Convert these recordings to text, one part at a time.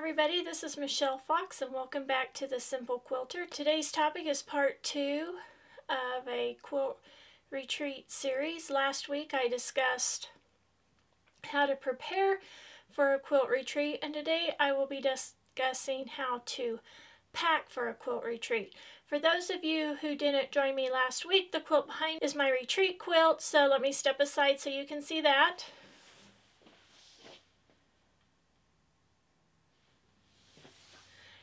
everybody, this is Michelle Fox and welcome back to The Simple Quilter. Today's topic is part 2 of a quilt retreat series. Last week I discussed how to prepare for a quilt retreat, and today I will be discussing how to pack for a quilt retreat. For those of you who didn't join me last week, the quilt behind is my retreat quilt, so let me step aside so you can see that.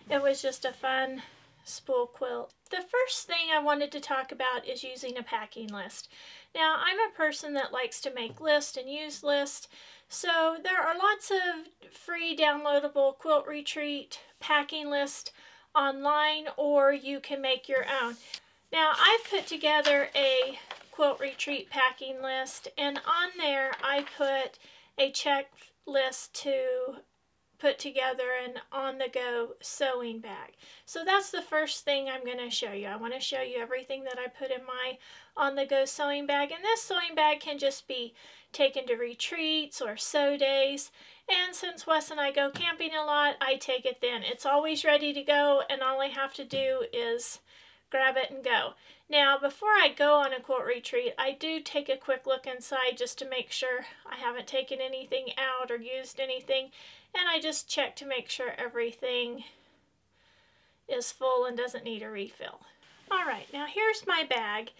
It was just a fun spool quilt. The first thing I wanted to talk about is using a packing list. Now, I'm a person that likes to make lists and use lists, so there are lots of free downloadable quilt retreat packing lists online, or you can make your own. Now, I've put together a quilt retreat packing list, and on there I put a checklist to put together an on-the-go sewing bag. So that's the first thing I'm going to show you. I want to show you everything that I put in my on-the-go sewing bag, and this sewing bag can just be taken to retreats or sew days, and since Wes and I go camping a lot, I take it then. It's always ready to go, and all I have to do is grab it and go. Now, before I go on a quilt retreat, I do take a quick look inside just to make sure I haven't taken anything out or used anything, and I just check to make sure everything is full and doesn't need a refill. Alright, now here's my bag,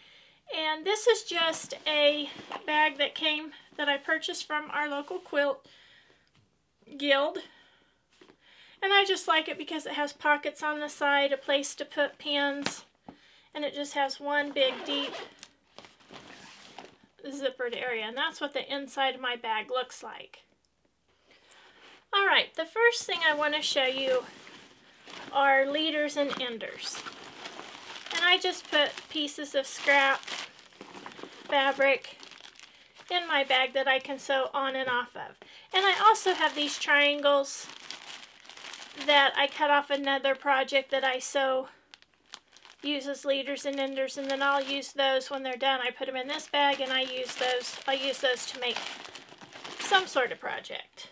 and this is just a bag that I purchased from our local quilt guild, and I just like it because it has pockets on the side, a place to put pins, and it just has one big deep zippered area, and that's what the inside of my bag looks like. Alright, the first thing I want to show you are leaders and enders. And I just put pieces of scrap fabric in my bag that I can sew on and off of. And I also have these triangles that I cut off another project that I sew uses leaders and enders, and then I'll use those when they're done. I put them in this bag and I'll use those to make some sort of project.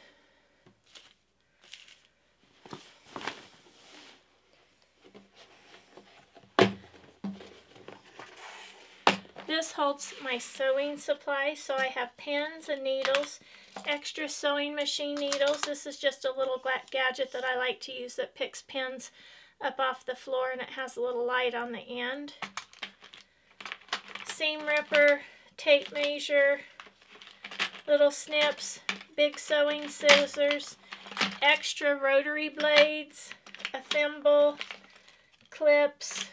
This holds my sewing supplies, so I have pins and needles, extra sewing machine needles. This is just a little gadget that I like to use that picks pins up off the floor, and it has a little light on the end. Seam ripper, tape measure, little snips, big sewing scissors, extra rotary blades, a thimble, clips.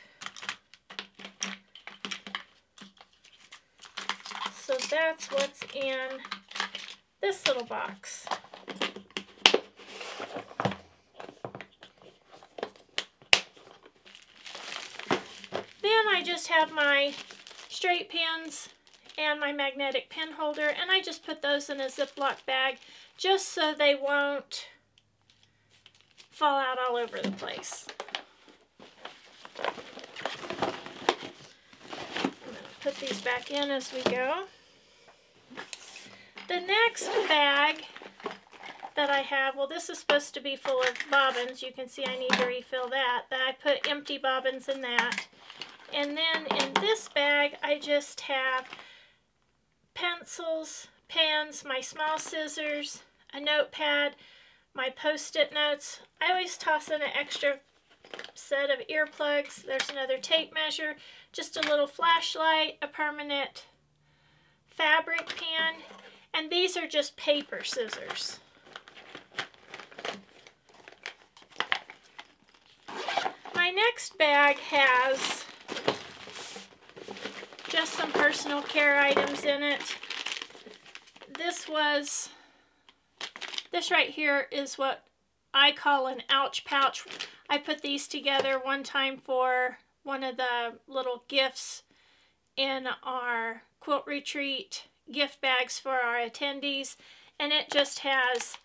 So that's what's in this little box. Then I just have my straight pins and my magnetic pin holder, and I just put those in a Ziploc bag just so they won't fall out all over the place. I'm going to put these back in as we go. The next bag that I have, well, this is supposed to be full of bobbins. You can see I need to refill that. I put empty bobbins in that. And then in this bag, I just have pencils, pens, my small scissors, a notepad, my post-it notes. I always toss in an extra set of earplugs. There's another tape measure, just a little flashlight, a permanent fabric pin, and these are just paper scissors. My next bag has just some personal care items in it. This right here is what I call an ouch pouch. I put these together one time for one of the little gifts in our quilt retreat gift bags for our attendees, and it just has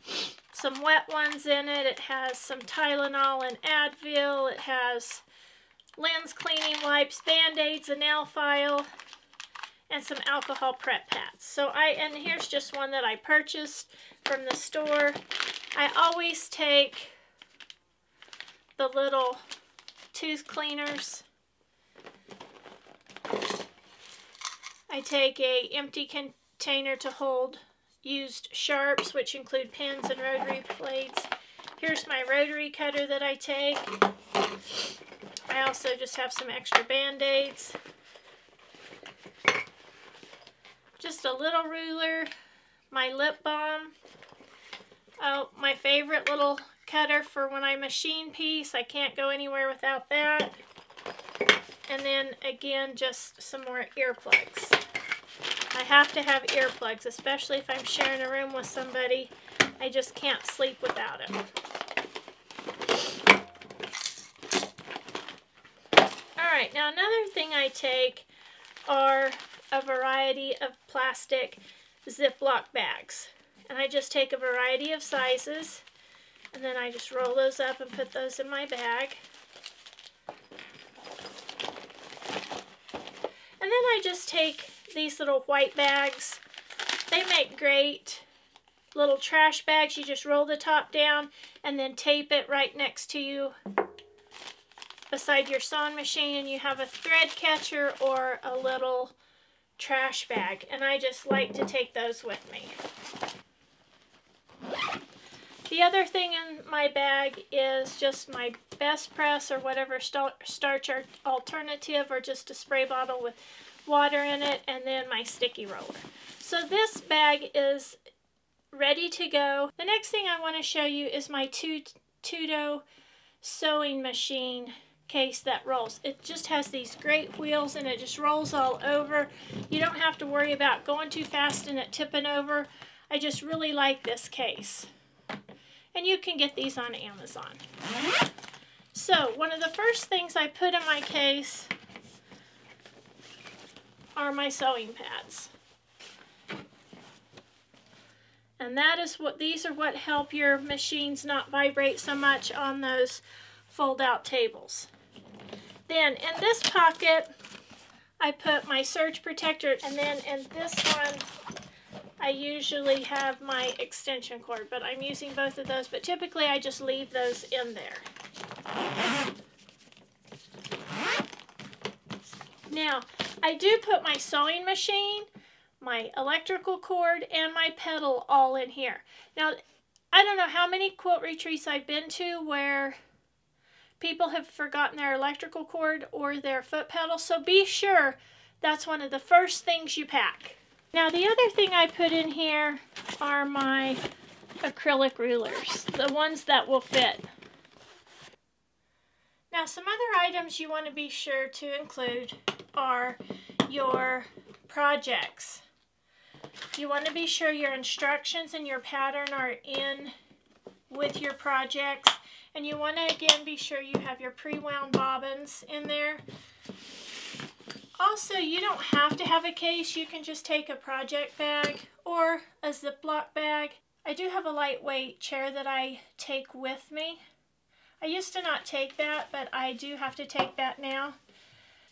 some wet ones in it. It has some Tylenol and Advil. It has lens cleaning wipes, Band-Aids, a nail file, and some alcohol prep pads. So and here's just one that I purchased from the store. I always take the little tooth cleaners. I take a empty container to hold used sharps, which include pins and rotary blades. Here's my rotary cutter that I take. I also just have some extra band-aids. Just a little ruler, my lip balm. Oh, my favorite little cutter for when I machine piece. I can't go anywhere without that. And then again, just some more earplugs. I have to have earplugs, especially if I'm sharing a room with somebody. I just can't sleep without it. Alright, now another thing I take are a variety of plastic Ziploc bags. And I just take a variety of sizes, and then I just roll those up and put those in my bag. And then I just take these little white bags. They make great little trash bags. You just roll the top down and then tape it right next to you beside your sewing machine, and you have a thread catcher or a little trash bag. And I just like to take those with me. The other thing in my bag is just my best press or whatever starch alternative, or just a spray bottle with water in it, and then my sticky roller. So this bag is ready to go. The next thing I want to show you is my Tudo sewing machine case that rolls. It just has these great wheels and it just rolls all over. You don't have to worry about going too fast and it tipping over. I just really like this case. And you can get these on Amazon. So one of the first things I put in my case are my sewing pads. And that is what, these are what help your machines not vibrate so much on those fold-out tables. Then in this pocket, I put my surge protector, and then in this one, I usually have my extension cord, but I'm using both of those, but typically I just leave those in there. Now, I do put my sewing machine, my electrical cord, and my pedal all in here. Now, I don't know how many quilt retreats I've been to where people have forgotten their electrical cord or their foot pedal, so be sure that's one of the first things you pack. Now, the other thing I put in here are my acrylic rulers, the ones that will fit. Now, some other items you want to be sure to include are your projects. You want to be sure your instructions and your pattern are in with your projects. And you want to, again, be sure you have your pre-wound bobbins in there. Also, you don't have to have a case. You can just take a project bag or a Ziploc bag. I do have a lightweight chair that I take with me. I used to not take that, but I do have to take that now.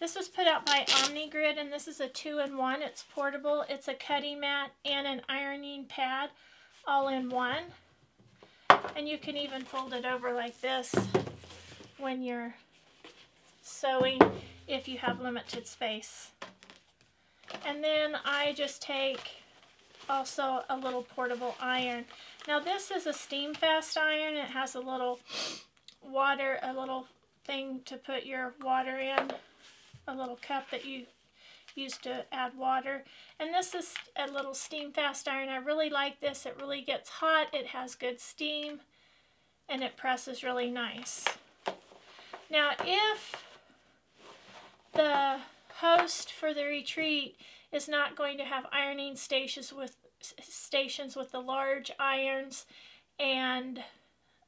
This was put out by OmniGrid, and this is a 2-in-1. It's portable. It's a cutting mat and an ironing pad all in one. And you can even fold it over like this when you're sewing if you have limited space. And then I just take also a little portable iron. Now this is a steam fast iron. It has a little water, a little thing to put your water in, a little cup that you use to add water. And this is a little steam fast iron. I really like this. It really gets hot. It has good steam and it presses really nice. Now, if the host for the retreat is not going to have ironing stations with the large irons and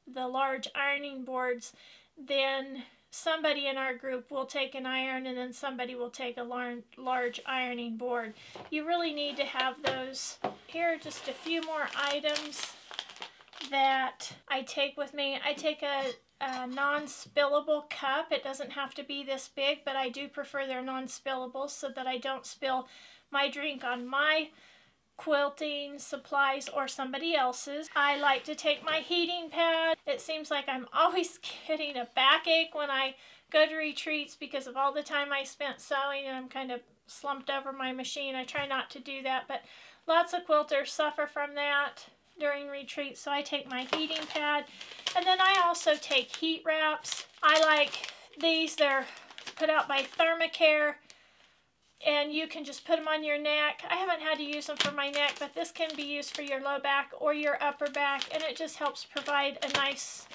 the large ironing boards, then somebody in our group will take an iron and then somebody will take a large ironing board. You really need to have those. Here are just a few more items that I take with me. I take a non-spillable cup. It doesn't have to be this big, but I do prefer they're non-spillable so that I don't spill my drink on my quilting supplies or somebody else's. I like to take my heating pad. It seems like I'm always getting a backache when I go to retreats because of all the time I spent sewing and I'm kind of slumped over my machine. I try not to do that, but lots of quilters suffer from that during retreats, so I take my heating pad. And then I also take heat wraps. I like these. They're put out by Thermacare, and you can just put them on your neck. I haven't had to use them for my neck, but this can be used for your low back or your upper back, and it just helps provide a nice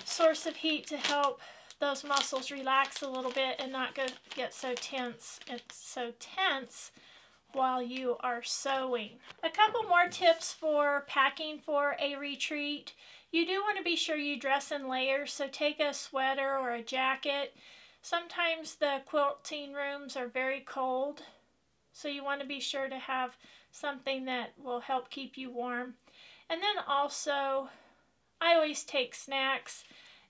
source of heat to help those muscles relax a little bit and not get so tense while you are sewing. A couple more tips for packing for a retreat. You do want to be sure you dress in layers, so take a sweater or a jacket. Sometimes the quilting rooms are very cold, so you want to be sure to have something that will help keep you warm. And then also, I always take snacks.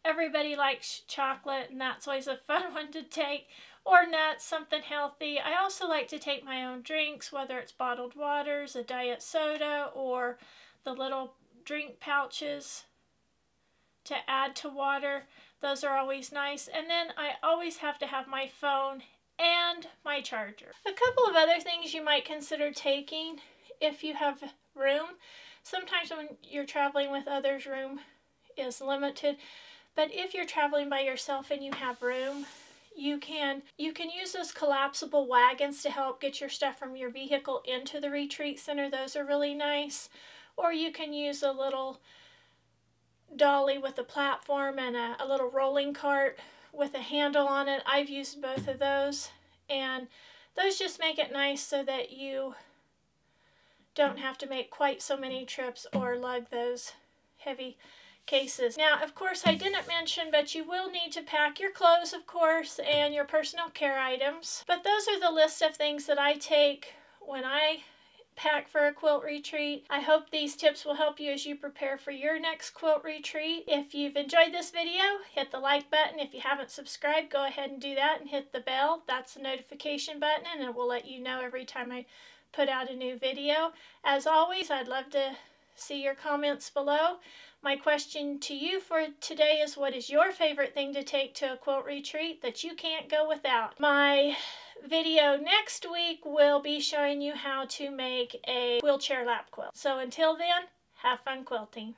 Everybody likes chocolate, and that's always a fun one to take. Or nuts, something healthy. I also like to take my own drinks, whether it's bottled waters, a diet soda, or the little drink pouches to add to water. Those are always nice. And then I always have to have my phone and my charger. A couple of other things you might consider taking if you have room. Sometimes when you're traveling with others, room is limited. But if you're traveling by yourself and you have room, you can use those collapsible wagons to help get your stuff from your vehicle into the retreat center. Those are really nice. Or you can use a little dolly with a platform and a little rolling cart with a handle on it. I've used both of those, and those just make it nice so that you don't have to make quite so many trips or lug those heavy cases. Now, of course, I didn't mention, but you will need to pack your clothes, of course, and your personal care items. But those are the list of things that I take when I pack for a quilt retreat. I hope these tips will help you as you prepare for your next quilt retreat. If you've enjoyed this video, hit the like button. If you haven't subscribed, go ahead and do that and hit the bell. That's the notification button, and it will let you know every time I put out a new video. As always, I'd love to see your comments below. My question to you for today is, what is your favorite thing to take to a quilt retreat that you can't go without? My video next week will be showing you how to make a wheelchair lap quilt. So until then, have fun quilting.